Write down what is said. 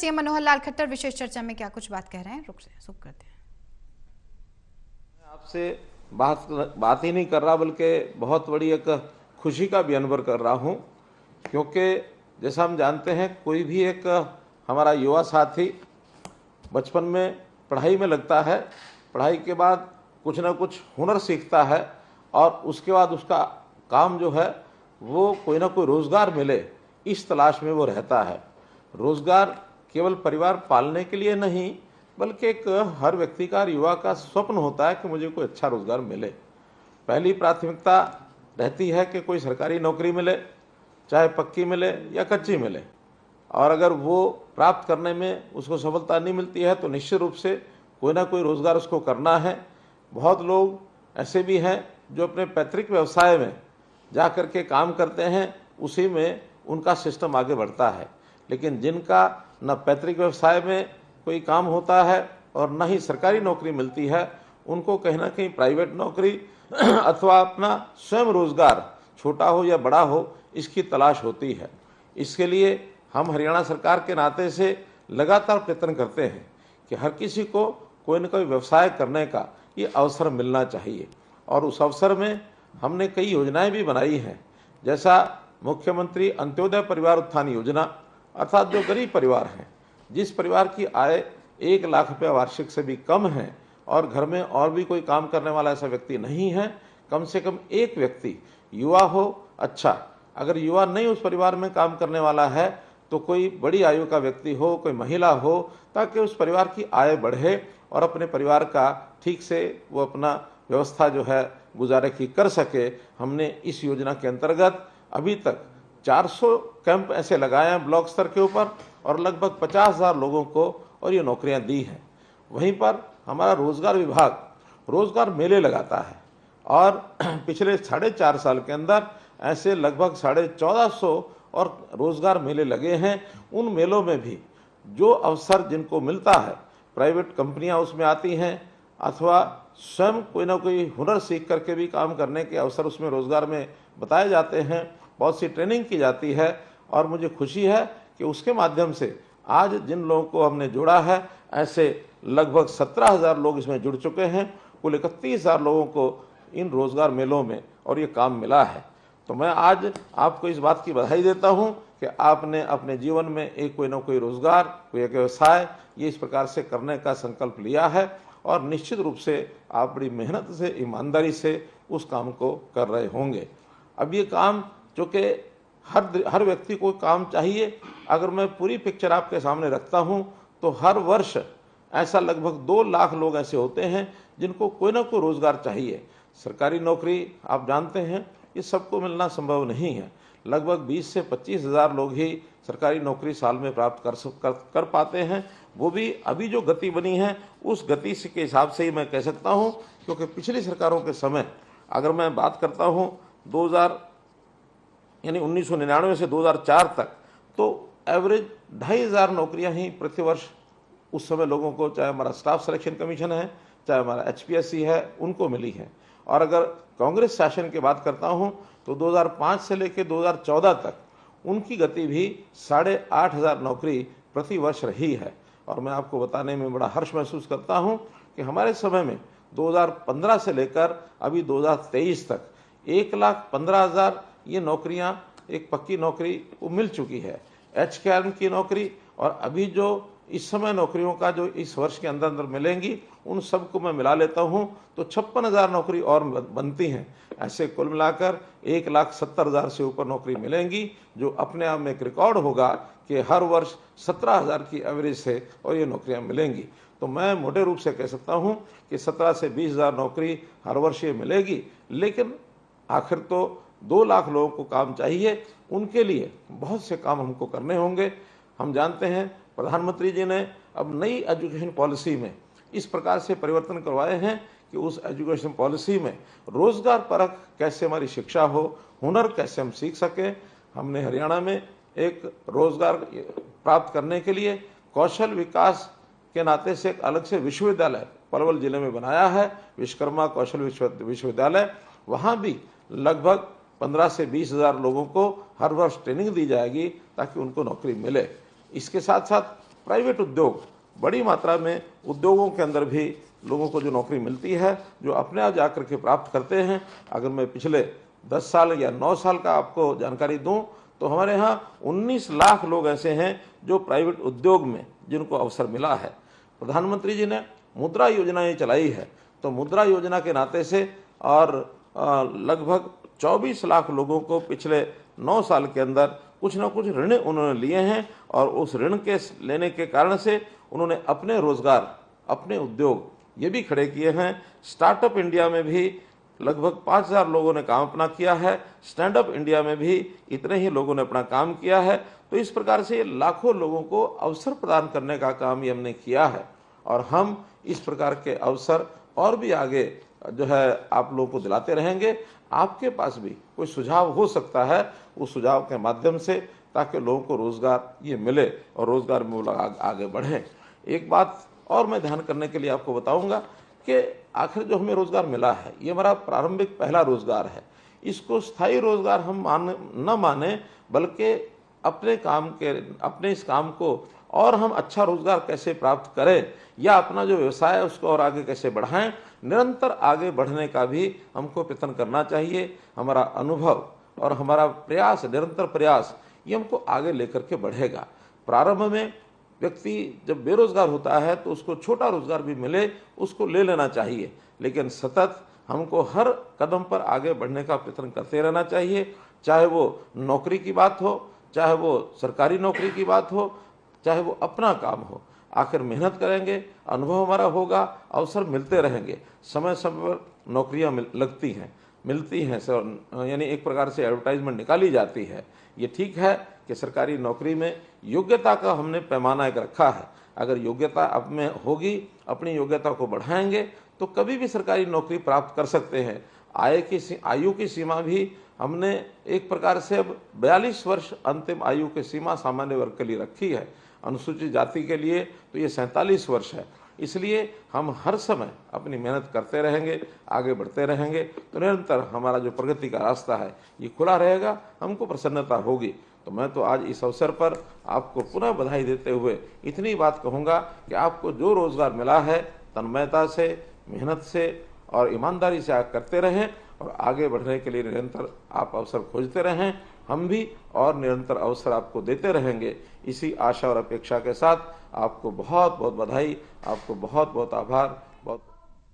CM Manohar Lal Khattar विशेष चर्चा में क्या कुछ बात कह रहे हैं, रुक करते हैं। आपसे बात ही नहीं कर रहा, बल्कि बहुत बड़ी एक खुशी का भी अनुभव कर रहा हूं, क्योंकि जैसा हम जानते हैं कोई भी एक हमारा युवा साथी बचपन में पढ़ाई में लगता है, पढ़ाई के बाद कुछ ना कुछ हुनर सीखता है और उसके बाद उसका काम जो है वो कोई ना कोई रोज़गार मिले इस तलाश में वो रहता है। रोज़गार केवल परिवार पालने के लिए नहीं, बल्कि एक हर व्यक्ति का, युवा का स्वप्न होता है कि मुझे कोई अच्छा रोज़गार मिले। पहली प्राथमिकता रहती है कि कोई सरकारी नौकरी मिले, चाहे पक्की मिले या कच्ची मिले, और अगर वो प्राप्त करने में उसको सफलता नहीं मिलती है तो निश्चित रूप से कोई ना कोई रोज़गार उसको करना है। बहुत लोग ऐसे भी हैं जो अपने पैतृक व्यवसाय में जा कर के काम करते हैं, उसी में उनका सिस्टम आगे बढ़ता है। लेकिन जिनका न पैतृक व्यवसाय में कोई काम होता है और न ही सरकारी नौकरी मिलती है, उनको कहीं ना कहीं प्राइवेट नौकरी अथवा अपना स्वयं रोज़गार, छोटा हो या बड़ा हो, इसकी तलाश होती है। इसके लिए हम हरियाणा सरकार के नाते से लगातार प्रयत्न करते हैं कि हर किसी को कोई न कोई व्यवसाय करने का ये अवसर मिलना चाहिए, और उस अवसर में हमने कई योजनाएं भी बनाई हैं। जैसा मुख्यमंत्री अंत्योदय परिवार उत्थान योजना, अर्थात जो गरीब परिवार हैं, जिस परिवार की आय 1 लाख रुपये वार्षिक से भी कम है और घर में और भी कोई काम करने वाला ऐसा व्यक्ति नहीं है, कम से कम एक व्यक्ति युवा हो, अच्छा अगर युवा नहीं उस परिवार में काम करने वाला है तो कोई बड़ी आयु का व्यक्ति हो, कोई महिला हो, ताकि उस परिवार की आय बढ़े और अपने परिवार का ठीक से वो अपना व्यवस्था जो है गुजारे की कर सके। हमने इस योजना के अंतर्गत अभी तक 400 कैंप ऐसे लगाए हैं ब्लॉक स्तर के ऊपर, और लगभग 50,000 लोगों को और ये नौकरियां दी हैं। वहीं पर हमारा रोजगार विभाग रोजगार मेले लगाता है, और पिछले 4.5 साल के अंदर ऐसे लगभग 1450 और रोजगार मेले लगे हैं। उन मेलों में भी जो अवसर जिनको मिलता है, प्राइवेट कंपनियां उसमें आती हैं अथवा स्वयं कोई ना कोई हुनर सीख करके भी काम करने के अवसर उसमें रोजगार में बताए जाते हैं, बहुत सी ट्रेनिंग की जाती है। और मुझे खुशी है कि उसके माध्यम से आज जिन लोगों को हमने जोड़ा है, ऐसे लगभग 17,000 लोग इसमें जुड़ चुके हैं। कुल 31,000 लोगों को इन रोजगार मेलों में और ये काम मिला है। तो मैं आज आपको इस बात की बधाई देता हूं कि आपने अपने जीवन में एक कोई ना कोई रोजगार, कोई एक व्यवसाय ये इस प्रकार से करने का संकल्प लिया है, और निश्चित रूप से आप बड़ी मेहनत से, ईमानदारी से उस काम को कर रहे होंगे। अब ये काम जो कि हर व्यक्ति को काम चाहिए, अगर मैं पूरी पिक्चर आपके सामने रखता हूं तो हर वर्ष ऐसा लगभग 2 लाख लोग ऐसे होते हैं जिनको कोई ना कोई रोजगार चाहिए। सरकारी नौकरी आप जानते हैं ये सबको मिलना संभव नहीं है। लगभग 20 से 25,000 लोग ही सरकारी नौकरी साल में प्राप्त कर पाते हैं। वो भी अभी जो गति बनी है उस गति के हिसाब से ही मैं कह सकता हूं, क्योंकि पिछली सरकारों के समय अगर मैं बात करता हूं 1999 से 2004 तक, तो एवरेज 2,500 नौकरियां ही प्रति वर्ष उस समय लोगों को, चाहे हमारा स्टाफ सिलेक्शन कमीशन है, चाहे हमारा HPSC है, उनको मिली है। और अगर कांग्रेस शासन की बात करता हूं तो 2005 से लेकर 2014 तक उनकी गति भी 8,500 नौकरी प्रति वर्ष रही है। और मैं आपको बताने में बड़ा हर्ष महसूस करता हूं कि हमारे समय में 2015 से लेकर अभी 2023 तक 1,15,000 ये नौकरियां, एक पक्की नौकरी को मिल चुकी है, HKM की नौकरी। और अभी जो इस समय नौकरियों का जो इस वर्ष के अंदर अंदर मिलेंगी, उन सबको मैं मिला लेता हूं तो 56,000 नौकरी और बनती हैं। ऐसे कुल मिलाकर 1,70,000 से ऊपर नौकरी मिलेंगी, जो अपने आप में एक रिकॉर्ड होगा कि हर वर्ष 17,000 की एवरेज से और ये नौकरियां मिलेंगी। तो मैं मोटे रूप से कह सकता हूं कि 17 से 20,000 नौकरी हर वर्ष ये मिलेगी। लेकिन आखिर तो 2 लाख लोगों को काम चाहिए, उनके लिए बहुत से काम हमको करने होंगे। हम जानते हैं प्रधानमंत्री जी ने अब नई एजुकेशन पॉलिसी में इस प्रकार से परिवर्तन करवाए हैं कि उस एजुकेशन पॉलिसी में रोजगार परक कैसे हमारी शिक्षा हो, हुनर कैसे हम सीख सकें। हमने हरियाणा में एक रोजगार प्राप्त करने के लिए कौशल विकास के नाते से एक अलग से विश्वविद्यालय पलवल जिले में बनाया है, विश्वकर्मा कौशल विश्वविद्यालय। वहाँ भी लगभग 15 से 20,000 लोगों को हर वर्ष ट्रेनिंग दी जाएगी ताकि उनको नौकरी मिले। इसके साथ साथ प्राइवेट उद्योग, बड़ी मात्रा में उद्योगों के अंदर भी लोगों को जो नौकरी मिलती है, जो अपने आप जाकर के प्राप्त करते हैं। अगर मैं पिछले 10 साल या 9 साल का आपको जानकारी दूं तो हमारे यहाँ 19 लाख लोग ऐसे हैं जो प्राइवेट उद्योग में जिनको अवसर मिला है। प्रधानमंत्री जी ने मुद्रा योजनाएं चलाई है, तो मुद्रा योजना के नाते से और लगभग 24 लाख लोगों को पिछले 9 साल के अंदर कुछ ना कुछ ऋण उन्होंने लिए हैं और उस ऋण के लेने के कारण से उन्होंने अपने रोजगार, अपने उद्योग ये भी खड़े किए हैं। स्टार्टअप इंडिया में भी लगभग 5000 लोगों ने काम अपना किया है, स्टैंड अप इंडिया में भी इतने ही लोगों ने अपना काम किया है। तो इस प्रकार से लाखों लोगों को अवसर प्रदान करने का काम ये हमने किया है और हम इस प्रकार के अवसर और भी आगे जो है आप लोगों को दिलाते रहेंगे। आपके पास भी कोई सुझाव हो सकता है, उस सुझाव के माध्यम से, ताकि लोगों को रोजगार ये मिले और रोजगार में वो लोग आगे बढ़ें। एक बात और मैं ध्यान करने के लिए आपको बताऊंगा कि आखिर जो हमें रोजगार मिला है ये हमारा प्रारंभिक पहला रोजगार है। इसको स्थायी रोजगार हम न माने, बल्कि अपने इस काम को और हम अच्छा रोजगार कैसे प्राप्त करें या अपना जो व्यवसाय है उसको और आगे कैसे बढ़ाएं, निरंतर आगे बढ़ने का भी हमको प्रयत्न करना चाहिए। हमारा अनुभव और हमारा प्रयास, निरंतर प्रयास, ये हमको आगे लेकर के बढ़ेगा। प्रारंभ में व्यक्ति जब बेरोजगार होता है तो उसको छोटा रोजगार भी मिले, उसको ले लेना चाहिए, लेकिन सतत हमको हर कदम पर आगे बढ़ने का प्रयत्न करते रहना चाहिए। चाहे वो नौकरी की बात हो, चाहे वो सरकारी नौकरी की बात हो, चाहे वो अपना काम हो, आखिर मेहनत करेंगे, अनुभव हमारा होगा, अवसर मिलते रहेंगे। समय समय पर नौकरियां मिलती हैं सर, यानी एक प्रकार से एडवर्टाइजमेंट निकाली जाती है। ये ठीक है कि सरकारी नौकरी में योग्यता का हमने पैमाना एक रखा है। अगर योग्यता अब में होगी, अपनी योग्यता को बढ़ाएंगे तो कभी भी सरकारी नौकरी प्राप्त कर सकते हैं। आयु की सीमा भी हमने एक प्रकार से अब 42 वर्ष अंतिम आयु की सीमा सामान्य वर्ग के लिए रखी है। अनुसूचित जाति के लिए तो ये 47 वर्ष है। इसलिए हम हर समय अपनी मेहनत करते रहेंगे, आगे बढ़ते रहेंगे, तो निरंतर हमारा जो प्रगति का रास्ता है ये खुला रहेगा, हमको प्रसन्नता होगी। तो मैं तो आज इस अवसर पर आपको पुनः बधाई देते हुए इतनी बात कहूँगा कि आपको जो रोजगार मिला है तन्मयता से, मेहनत से और ईमानदारी से आप करते रहें और आगे बढ़ने के लिए निरंतर आप अवसर खोजते रहें। हम भी और निरंतर अवसर आपको देते रहेंगे। इसी आशा और अपेक्षा के साथ आपको बहुत बहुत बधाई, आपको बहुत बहुत आभार।